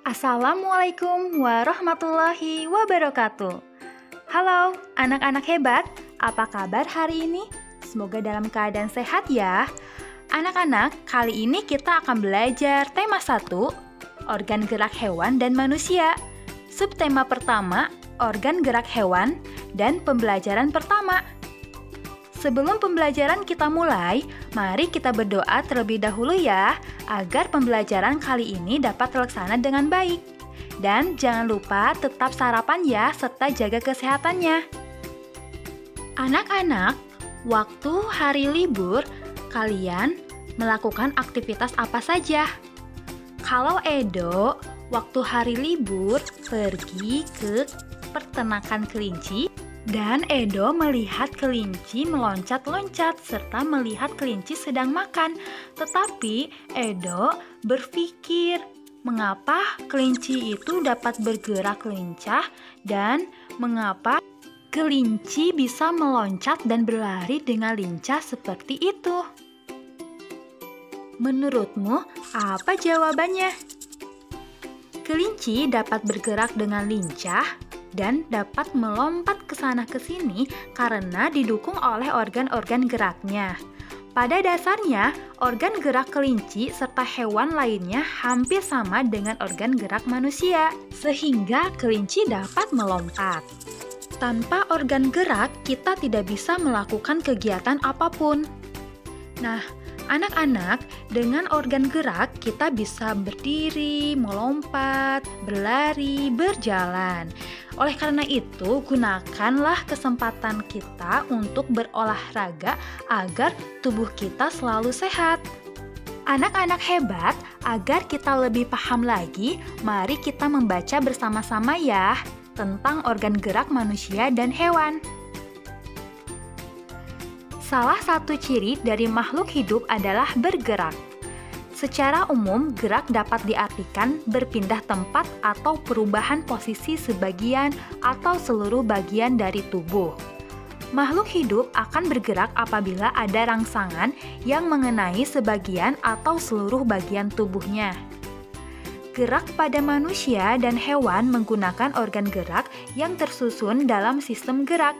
Assalamualaikum warahmatullahi wabarakatuh. Halo anak-anak hebat, apa kabar hari ini? Semoga dalam keadaan sehat ya. Anak-anak, kali ini kita akan belajar tema 1, organ gerak hewan dan manusia. Subtema pertama, organ gerak hewan dan pembelajaran pertama. Sebelum pembelajaran kita mulai, mari kita berdoa terlebih dahulu ya, agar pembelajaran kali ini dapat terlaksana dengan baik. Dan jangan lupa tetap sarapan ya, serta jaga kesehatannya. Anak-anak, waktu hari libur, kalian melakukan aktivitas apa saja? Kalau Edo, waktu hari libur pergi ke peternakan kelinci, dan Edo melihat kelinci meloncat-loncat serta melihat kelinci sedang makan. Tetapi Edo berpikir, mengapa kelinci itu dapat bergerak lincah dan mengapa kelinci bisa meloncat dan berlari dengan lincah seperti itu? Menurutmu, apa jawabannya? Kelinci dapat bergerak dengan lincah dan dapat melompat ke sana ke sini karena didukung oleh organ-organ geraknya. Pada dasarnya, organ gerak kelinci serta hewan lainnya hampir sama dengan organ gerak manusia, sehingga kelinci dapat melompat. Tanpa organ gerak, kita tidak bisa melakukan kegiatan apapun. Nah, anak-anak, dengan organ gerak kita bisa berdiri, melompat, berlari, berjalan. Oleh karena itu, gunakanlah kesempatan kita untuk berolahraga agar tubuh kita selalu sehat. Anak-anak hebat, agar kita lebih paham lagi, mari kita membaca bersama-sama ya tentang organ gerak manusia dan hewan. Salah satu ciri dari makhluk hidup adalah bergerak. Secara umum, gerak dapat diartikan berpindah tempat atau perubahan posisi sebagian atau seluruh bagian dari tubuh. Makhluk hidup akan bergerak apabila ada rangsangan yang mengenai sebagian atau seluruh bagian tubuhnya. Gerak pada manusia dan hewan menggunakan organ gerak yang tersusun dalam sistem gerak.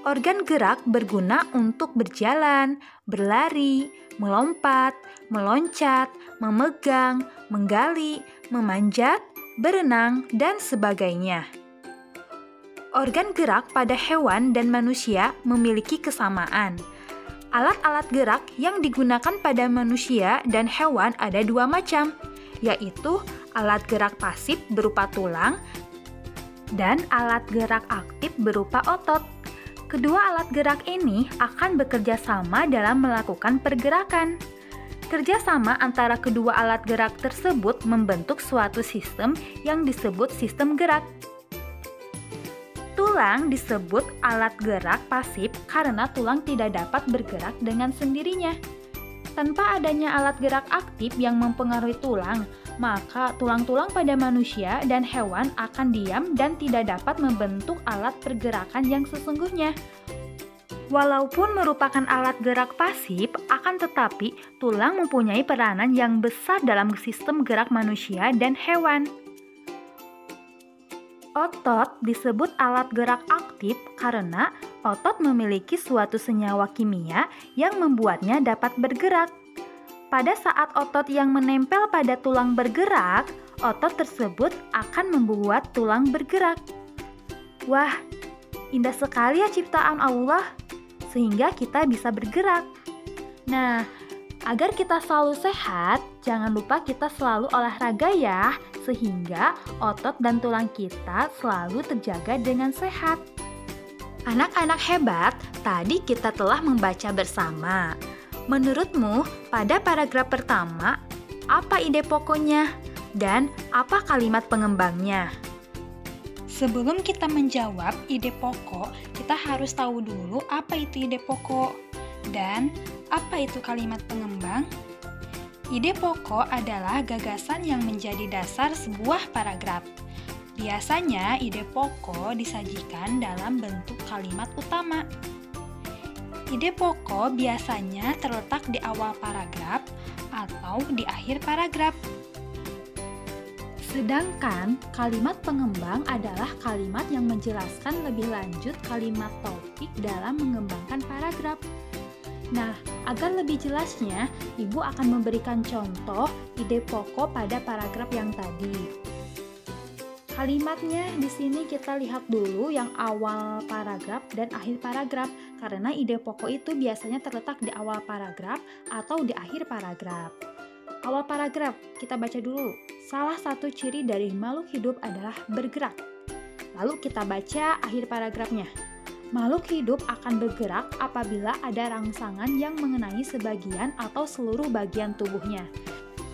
Organ gerak berguna untuk berjalan, berlari, melompat, meloncat, memegang, menggali, memanjat, berenang, dan sebagainya. Organ gerak pada hewan dan manusia memiliki kesamaan. Alat-alat gerak yang digunakan pada manusia dan hewan ada dua macam, yaitu alat gerak pasif berupa tulang dan alat gerak aktif berupa otot. Kedua alat gerak ini akan bekerja sama dalam melakukan pergerakan. Kerjasama antara kedua alat gerak tersebut membentuk suatu sistem yang disebut sistem gerak. Tulang disebut alat gerak pasif karena tulang tidak dapat bergerak dengan sendirinya. Tanpa adanya alat gerak aktif yang mempengaruhi tulang, maka tulang-tulang pada manusia dan hewan akan diam dan tidak dapat membentuk alat pergerakan yang sesungguhnya. Walaupun merupakan alat gerak pasif, akan tetapi tulang mempunyai peranan yang besar dalam sistem gerak manusia dan hewan. Otot disebut alat gerak aktif karena otot memiliki suatu senyawa kimia yang membuatnya dapat bergerak. Pada saat otot yang menempel pada tulang bergerak, otot tersebut akan membuat tulang bergerak. Wah, indah sekali ya ciptaan Allah, sehingga kita bisa bergerak. Nah, agar kita selalu sehat, jangan lupa kita selalu olahraga ya, sehingga otot dan tulang kita selalu terjaga dengan sehat. Anak-anak hebat, tadi kita telah membaca bersama. Menurutmu, pada paragraf pertama, apa ide pokoknya? Dan apa kalimat pengembangnya? Sebelum kita menjawab ide pokok, kita harus tahu dulu apa itu ide pokok. Dan apa itu kalimat pengembang? Ide pokok adalah gagasan yang menjadi dasar sebuah paragraf. Biasanya ide pokok disajikan dalam bentuk kalimat utama. Ide pokok biasanya terletak di awal paragraf atau di akhir paragraf. Sedangkan kalimat pengembang adalah kalimat yang menjelaskan lebih lanjut kalimat topik dalam mengembangkan paragraf. Nah, agar lebih jelasnya, Ibu akan memberikan contoh ide pokok pada paragraf yang tadi. Kalimatnya di sini kita lihat dulu yang awal paragraf dan akhir paragraf, karena ide pokok itu biasanya terletak di awal paragraf atau di akhir paragraf. Awal paragraf, kita baca dulu. Salah satu ciri dari makhluk hidup adalah bergerak. Lalu kita baca akhir paragrafnya. Makhluk hidup akan bergerak apabila ada rangsangan yang mengenai sebagian atau seluruh bagian tubuhnya.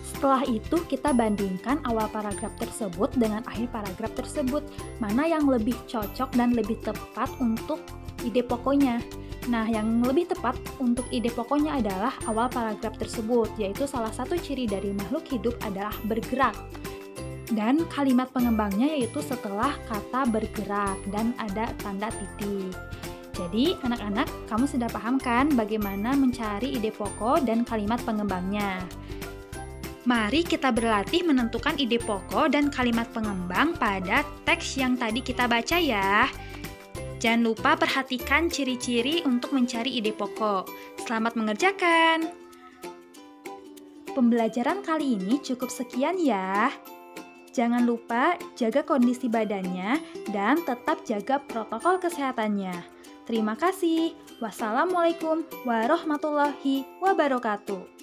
Setelah itu kita bandingkan awal paragraf tersebut dengan akhir paragraf tersebut, mana yang lebih cocok dan lebih tepat untuk ide pokoknya. Nah, yang lebih tepat untuk ide pokoknya adalah awal paragraf tersebut, yaitu salah satu ciri dari makhluk hidup adalah bergerak. Dan kalimat pengembangnya yaitu setelah kata bergerak dan ada tanda titik. Jadi, anak-anak, kamu sudah paham kan bagaimana mencari ide pokok dan kalimat pengembangnya? Mari kita berlatih menentukan ide pokok dan kalimat pengembang pada teks yang tadi kita baca ya. Jangan lupa perhatikan ciri-ciri untuk mencari ide pokok. Selamat mengerjakan! Pembelajaran kali ini cukup sekian ya. Jangan lupa jaga kondisi badannya dan tetap jaga protokol kesehatannya. Terima kasih. Wassalamualaikum warahmatullahi wabarakatuh.